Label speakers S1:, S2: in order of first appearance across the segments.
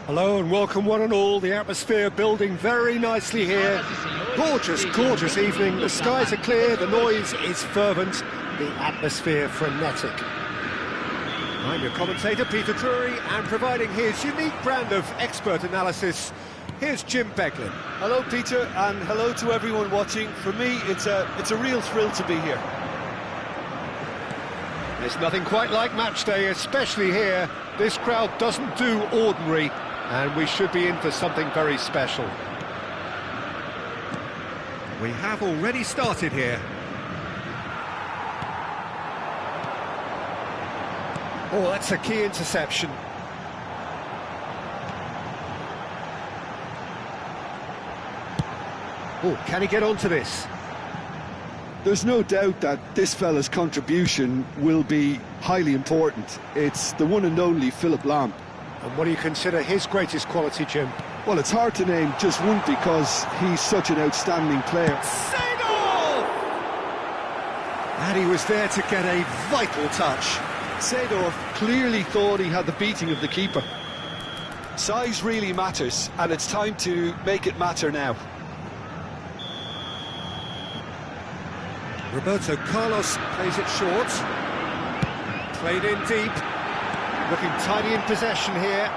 S1: Hello and welcome one and all, the atmosphere building very nicely here. Gorgeous, gorgeous evening, the skies are clear, the noise is fervent, the atmosphere frenetic. I'm your commentator Peter Drury, and providing his unique brand of expert analysis, here's Jim Beglin.
S2: Hello Peter, and hello to everyone watching. For me, it's a real thrill to be here.
S1: There's nothing quite like match day, especially here. This crowd doesn't do ordinary, and we should be in for something very special. We have already started here. Oh, that's a key interception. Oh, can he get onto this?
S2: There's no doubt that this fella's contribution will be highly important. It's the one and only Philip Lahm.
S1: And what do you consider his greatest quality, Jim?
S2: Well, it's hard to name just one because he's such an outstanding player.
S1: Seedorf! And he was there to get a vital touch.
S2: Seedorf clearly thought he had the beating of the keeper. Size really matters, and it's time to make it matter now.
S1: Roberto Carlos plays it short. Played in deep. Looking tidy in possession here.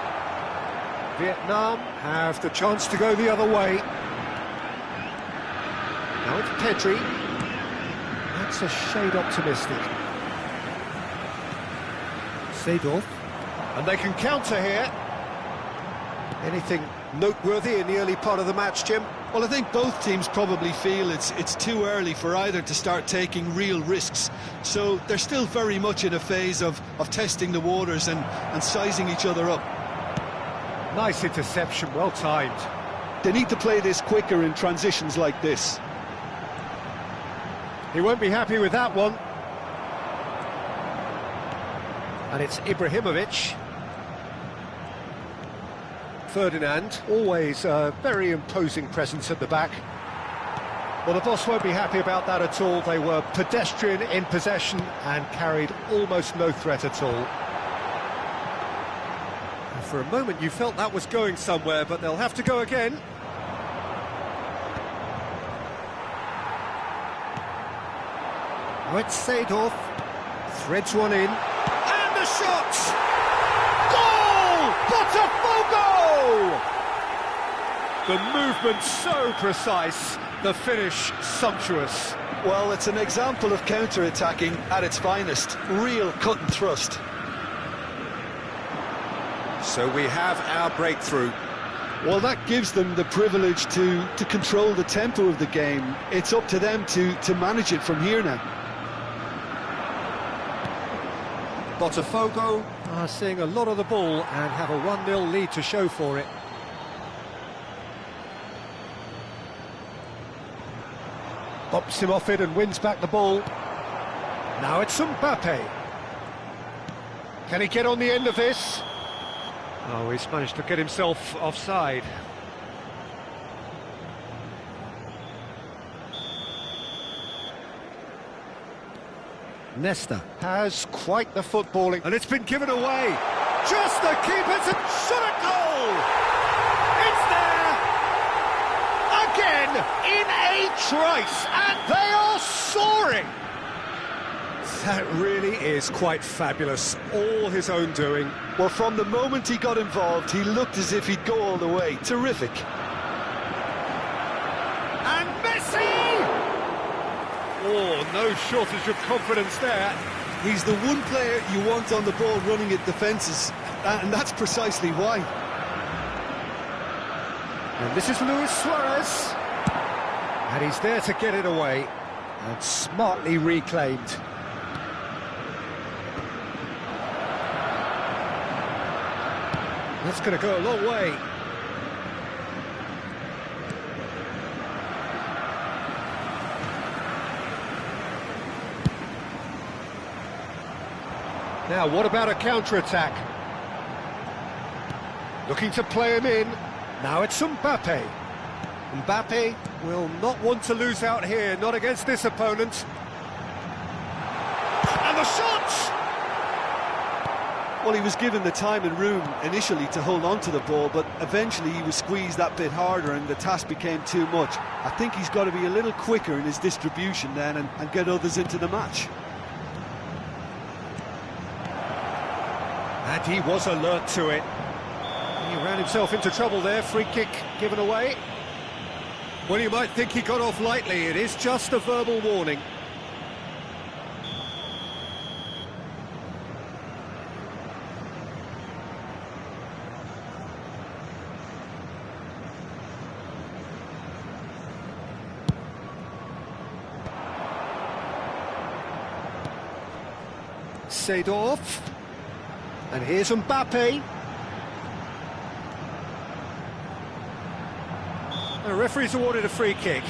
S1: Vietnam have the chance to go the other way. Now it's Pedri. That's a shade optimistic. Seedorf. And they can counter here. Anything noteworthy in the early part of the match, Jim?
S2: Well, I think both teams probably feel it's too early for either to start taking real risks. So they're still very much in a phase of testing the waters and sizing each other up.
S1: Nice interception, well timed.
S2: They need to play this quicker in transitions like this.
S1: He won't be happy with that one. And it's Ibrahimovic. Ferdinand, always a very imposing presence at the back. Well, the boss won't be happy about that at all. They were pedestrian in possession and carried almost no threat at all. And for a moment you felt that was going somewhere, but they'll have to go again. Now it's Seedorf, threads one in, and the shot! Goal! Botafogo! The movement so precise, the finish sumptuous.
S2: Well, it's an example of counter-attacking at its finest. Real cut and thrust.
S1: So we have our breakthrough.
S2: Well, that gives them the privilege to control the tempo of the game. It's up to them to manage it from here now.
S1: Botafogo are seeing a lot of the ball and have a 1-0 lead to show for it. Bops him off it and wins back the ball. Now it's Mbappe. Can he get on the end of this? Oh, he's managed to get himself offside. Nesta has quite the footballing, and it's been given away. Just the keeper's shot at goal! It's there! Again, in a trice, and they are soaring! That really is quite fabulous, all his own doing.
S2: Well, from the moment he got involved, he looked as if he'd go all the way. Terrific.
S1: And Messi! Oh, no shortage of confidence there.
S2: He's the one player you want on the ball running at defences, and that's precisely why.
S1: And this is Luis Suarez. And he's there to get it away, and smartly reclaimed. That's going to go a long way. Now, what about a counter-attack? Looking to play him in. Now it's Mbappe. Mbappe will not want to lose out here, not against this opponent. And the shot!
S2: Well, he was given the time and room initially to hold on to the ball, but eventually he was squeezed that bit harder and the task became too much. I think he's got to be a little quicker in his distribution then and get others into the match.
S1: And he was alert to it. He ran himself into trouble there, free kick given away. Well, you might think he got off lightly, it is just a verbal warning. Seedorf. And here's Mbappe. The referee's awarded a free kick.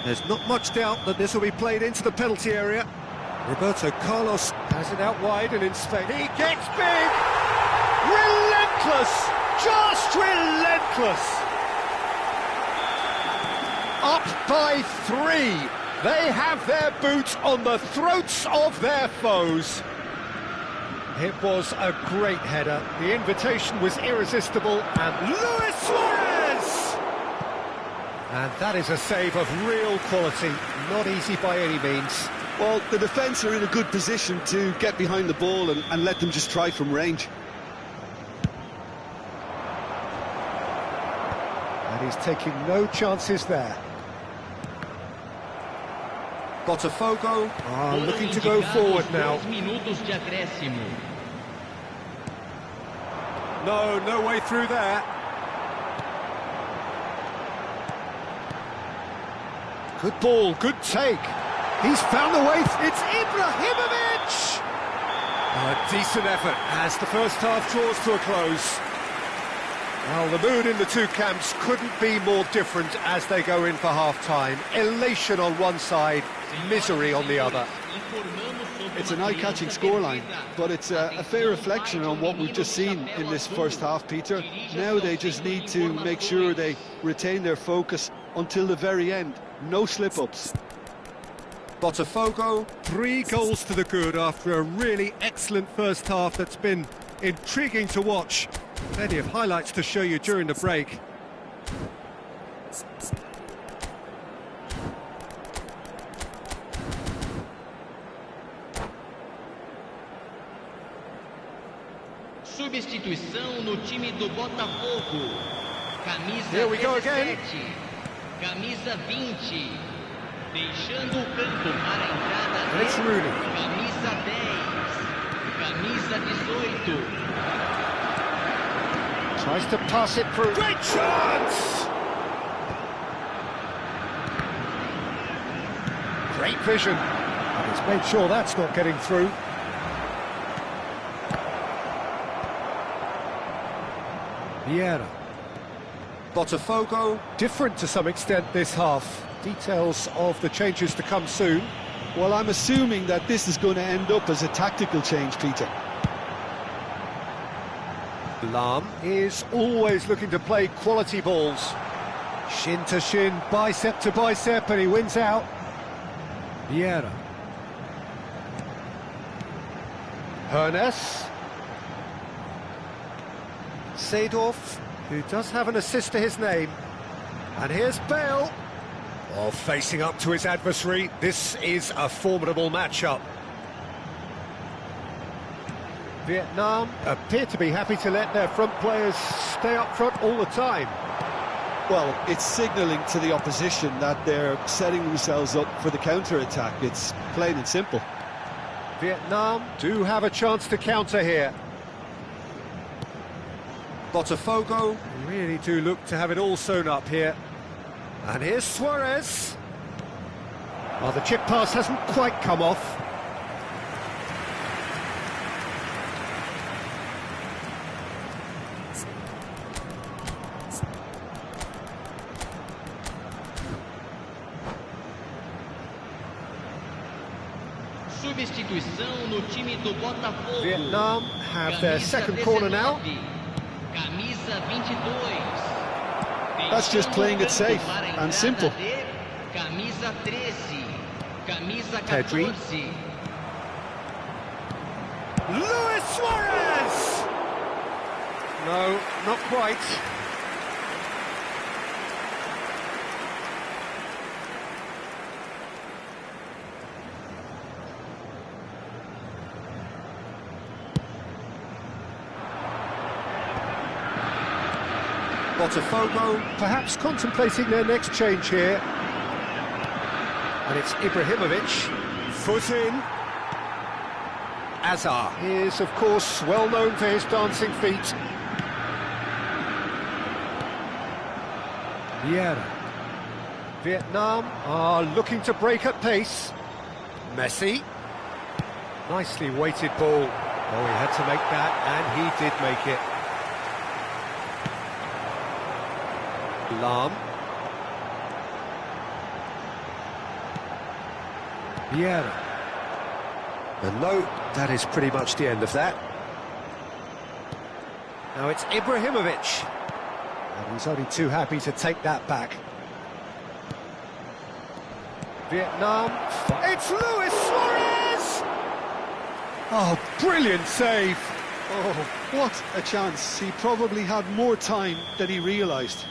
S1: There's not much doubt that this will be played into the penalty area. Roberto Carlos has it out wide and in space. He gets big! Relentless! Just relentless! Up by 3. They have their boots on the throats of their foes. It was a great header. The invitation was irresistible, and Luis Suarez! And that is a save of real quality, not easy by any means.
S2: Well, the defence are in a good position to get behind the ball and let them just try from range.
S1: And he's taking no chances there. Botafogo are looking to go forward now. No way through there. Good ball, good take. He's found the way. It's Ibrahimovic! A decent effort as the first half draws to a close. Well, the mood in the two camps couldn't be more different as they go in for half-time. Elation on one side, misery on the other.
S2: It's an eye-catching scoreline, but it's a fair reflection on what we've just seen in this first half, Peter. Now they just need to make sure they retain their focus until the very end. No slip-ups.
S1: Botafogo, 3 goals to the good after a really excellent first half that's been intriguing to watch. Plenty of highlights to show you during the break.
S3: Substituição no time do Botafogo. Camisa
S1: Here we go again.
S3: 17, camisa 20, deixando o campo para a entrada
S1: It's Rooney.
S3: camisa 10, camisa 18.
S1: Tries to pass it through. Great chance! Great vision. And he's made sure that's not getting through. Vieira. Botafogo, different to some extent this half. Details of the changes to come soon.
S2: Well, I'm assuming that this is going to end up as a tactical change, Peter.
S1: Lahm is always looking to play quality balls. Shin to shin, bicep to bicep, and he wins out. Vieira. Hernes. Seedorf, who does have an assist to his name. And here's Bale. Oh, facing up to his adversary. This is a formidable matchup. Vietnam appear to be happy to let their front players stay up front all the time.
S2: Well, it's signalling to the opposition that they're setting themselves up for the counter-attack. It's plain and simple.
S1: Vietnam do have a chance to counter here. Botafogo really do look to have it all sewn up here. And here's Suarez. Well, the chip pass hasn't quite come off.
S3: Substituição no time do Botafogo.
S1: Vietnam have their second corner now.
S3: Camisa 22.
S2: That's just playing it safe and simple.
S3: Camisa 13. Camisa 14.
S1: Luis Suarez! No, not quite. Botafogo perhaps contemplating their next change here. And it's Ibrahimovic. Foot in. Azar is, of course, well known for his dancing feet. Vieira. Vietnam are looking to break at pace. Messi. Nicely weighted ball. Oh, he had to make that, and he did make it. Lahm. Vieira. And no, that is pretty much the end of that. Now it's Ibrahimovic. And he's only too happy to take that back. Vietnam. It's Luis Suarez! Oh, brilliant save!
S2: Oh, what a chance. He probably had more time than he realised.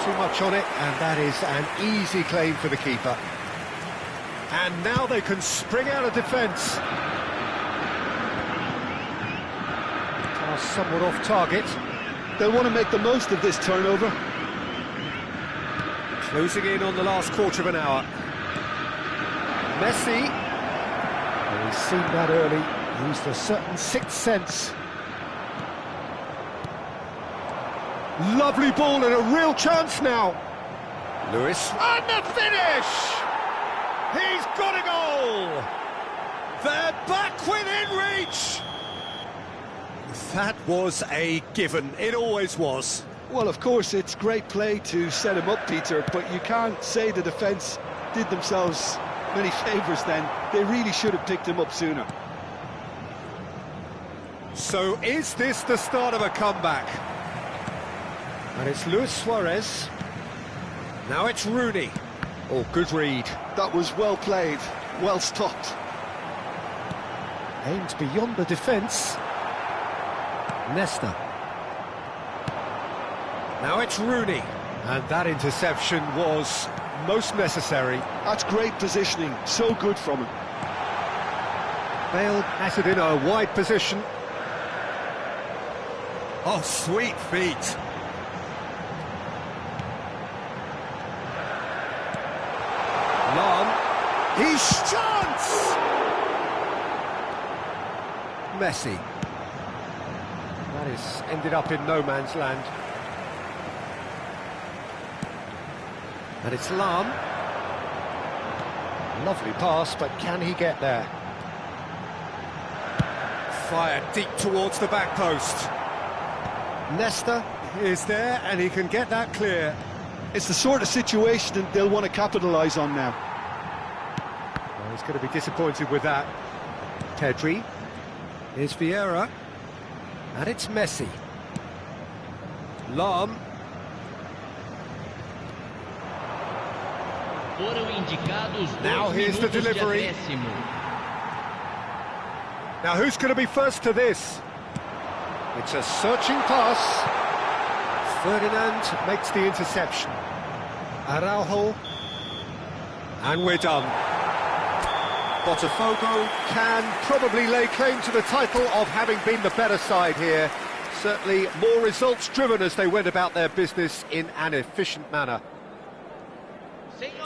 S1: Too much on it, and that is an easy claim for the keeper. And now they can spring out of defence. Pass somewhat off target.
S2: They'll want to make the most of this turnover.
S1: Closing in on the last quarter of an hour. Messi. Oh, he's seen that early. Used a certain sixth sense. Lovely ball and a real chance now. Lewis. And the finish! He's got a goal! They're back within reach! That was a given. It always was.
S2: Well, of course, it's great play to set him up, Peter, but you can't say the defence did themselves many favours then. They really should have picked him up sooner.
S1: So is this the start of a comeback? And it's Luis Suarez. Now it's Rooney. Oh, good read.
S2: That was well played, well stopped.
S1: Aimed beyond the defence. Nesta. Now it's Rooney. And that interception was most necessary.
S2: That's great positioning, so good from him.
S1: Bale has it in a wide position. Oh, sweet feet. Lahm. He's chance! Messi. That is ended up in no man's land. And it's Lahm. Lovely pass, but can he get there? Fired deep towards the back post. Nesta, is there, and he can get that clear.
S2: It's the sort of situation that they'll want to capitalise on now.
S1: Well, he's going to be disappointed with that. Pedri. Here's Vieira. And it's Messi. Lam. Now here's the delivery. Now who's going to be first to this? It's a searching pass. Ferdinand makes the interception. Araujo. And we're done. Botafogo can probably lay claim to the title of having been the better side here. Certainly more results driven as they went about their business in an efficient manner.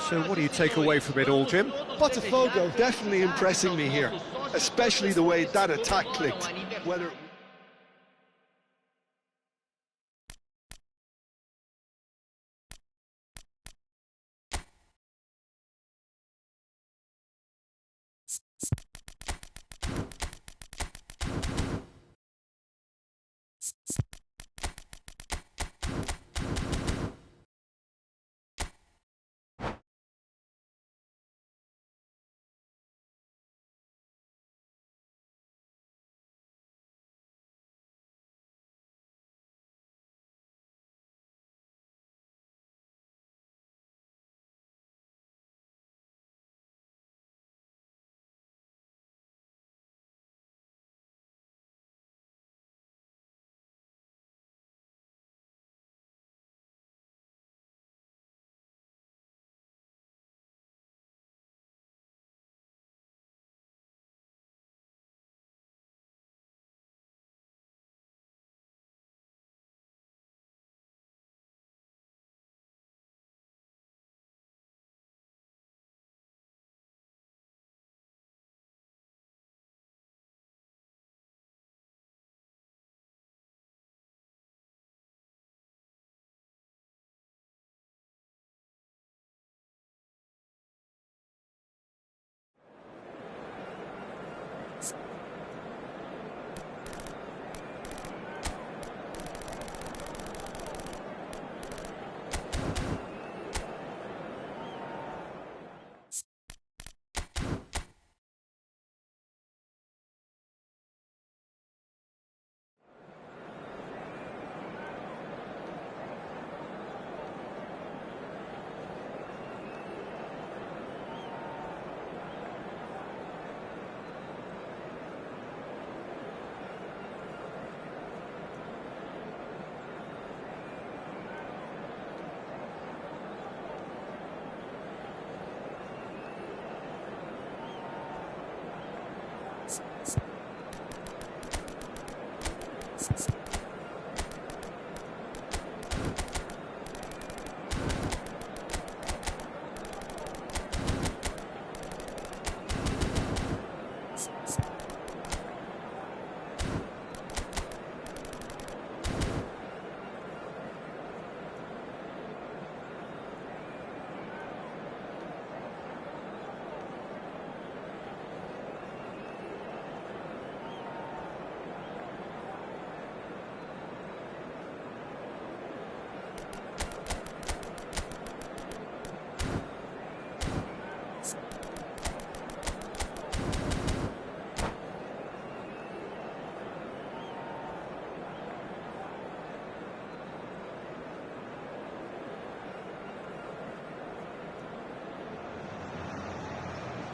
S1: So what do you take away from it all, Jim?
S2: Botafogo definitely impressing me here, especially the way that attack clicked. Whether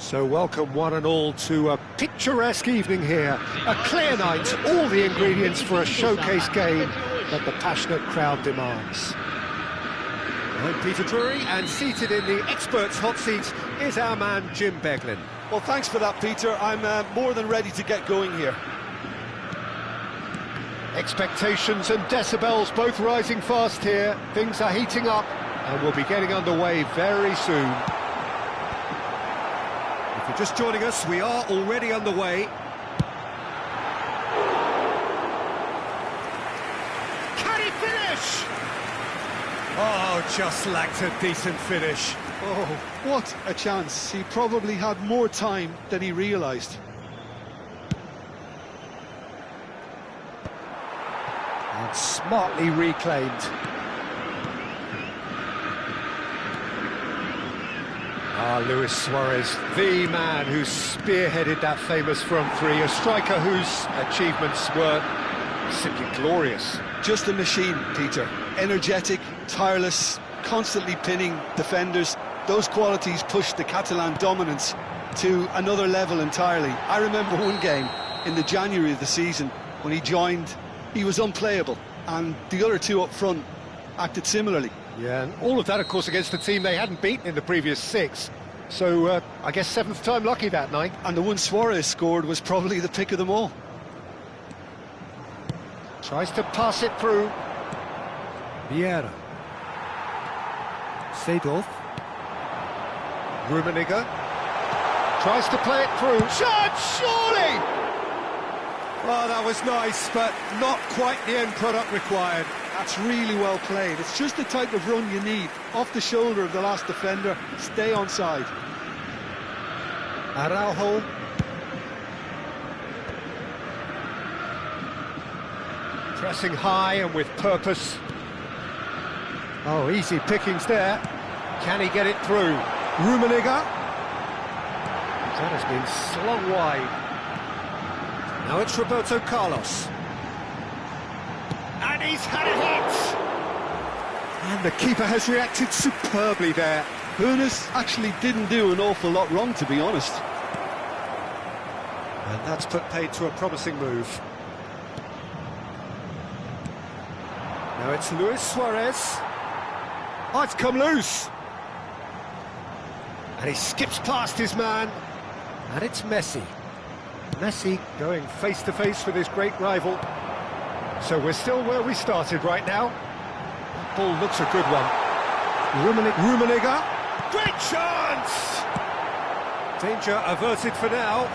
S1: So welcome one and all to a picturesque evening here. A clear night, all the ingredients for a showcase game that the passionate crowd demands. I'm Peter Drury, and seated in the experts' hot seat is our man Jim Beglin.
S2: Well, thanks for that, Peter. I'm more than ready to get going here.
S1: Expectations and decibels both rising fast here. Things are heating up and we'll be getting underway very soon. If you're just joining us, we are already underway. Can he finish? Oh, just lacked a decent finish.
S2: Oh, what a chance. He probably had more time than he realised.
S1: Smartly reclaimed. Luis Suarez, the man who spearheaded that famous front three, a striker whose achievements were simply glorious.
S2: Just a machine, Peter. Energetic, tireless, constantly pinning defenders. Those qualities pushed the Catalan dominance to another level entirely. I remember one game in the January of the season when he joined, he was unplayable, and the other two up front acted similarly.
S1: Yeah, and all of that, of course, against a team they hadn't beaten in the previous 6. So, I guess 7th time lucky that night.
S2: And the one Suarez scored was probably the pick of them all.
S1: Tries to pass it through. Vieira. Seedorf. Rummenigge. Tries to play it through. Shot, surely! Oh, that was nice, but not quite the end product required.
S2: That's really well played. It's just the type of run you need. Off the shoulder of the last defender, stay onside.
S1: Araujo. Pressing high and with purpose. Oh, easy pickings there. Can he get it through? Rummenigge. That has been slung wide. Now it's Roberto Carlos. And he's had a hit! And the keeper has reacted superbly there.
S2: Hoeneß actually didn't do an awful lot wrong, to be honest.
S1: And that's put paid to a promising move. Now it's Luis Suarez. Oh, it's come loose. And he skips past his man. And it's Messi. Messi going face-to-face with his great rival. So we're still where we started right now. That ball looks a good one. Rummenigge. Great chance! Danger averted for now.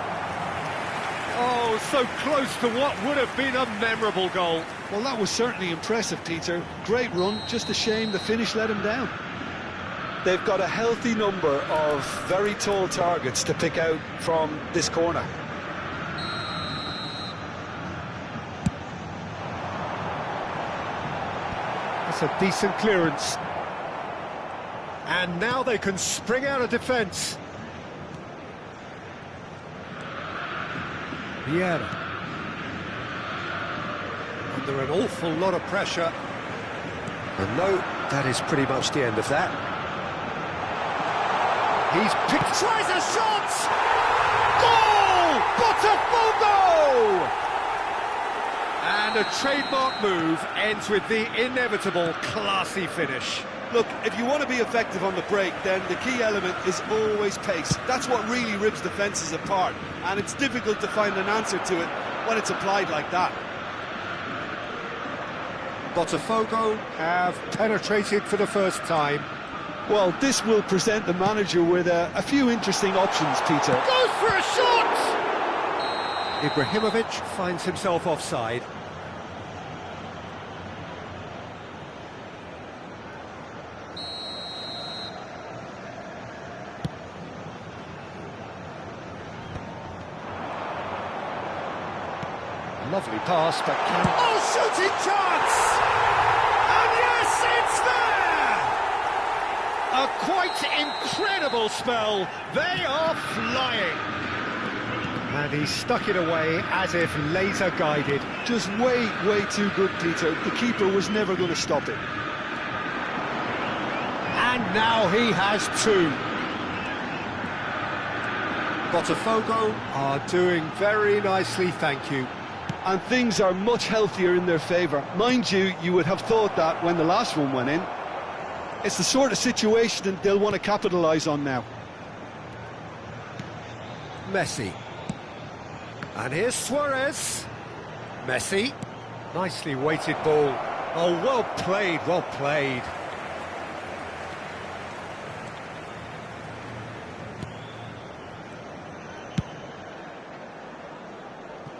S1: Oh, so close to what would have been a memorable goal.
S2: Well, that was certainly impressive, Peter. Great run, just a shame the finish let him down. They've got a healthy number of very tall targets to pick out from this corner.
S1: That's a decent clearance. And now they can spring out of defence. Vieira. Under an awful lot of pressure. And no, that is pretty much the end of that. He's picked... Tries a shot! Goal! Botafogo! And a trademark move ends with the inevitable classy finish.
S2: Look, if you want to be effective on the break, then the key element is always pace. That's what really rips defences apart, and it's difficult to find an answer to it when it's applied like that.
S1: Botafogo have penetrated for the first time.
S2: Well, this will present the manager with a few interesting options, Peter.
S1: Goes for a shot! Ibrahimovic finds himself offside. Lovely pass, but can... Oh, shooting chance! And yes, it's there! A quite incredible spell. They are flying. And he stuck it away as if laser-guided.
S2: Just way too good, Peter. The keeper was never going to stop it.
S1: And now he has two. Botafogo are doing very nicely, thank you.
S2: And things are much healthier in their favour. Mind you, you would have thought that when the last one went in. It's the sort of situation that they'll want to capitalise on now.
S1: Messi. And here's Suarez. Messi. Nicely weighted ball. Oh, well played, well played.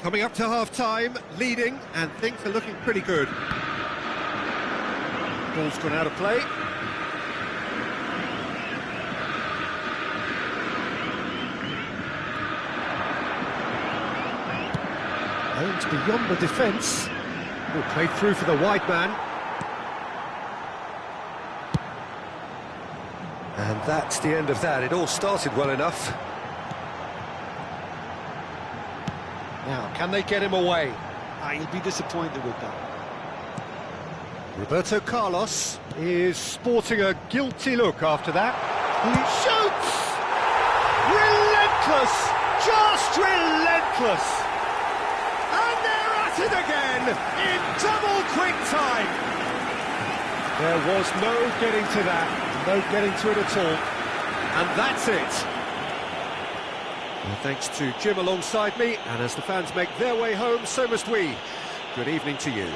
S1: Coming up to half-time, leading, and things are looking pretty good. Ball's gone out of play. Aims beyond the defence. Oh, played through for the wide man. And that's the end of that. It all started well enough. Now, can they get him away?
S2: He'll be disappointed with that.
S1: Roberto Carlos is sporting a guilty look after that. He shoots! Relentless! Just relentless! And they're at it again in double quick time! There was no getting to that, no getting to it at all. And that's it. Well, thanks to Jim alongside me, and as the fans make their way home, so must we. Good evening to you.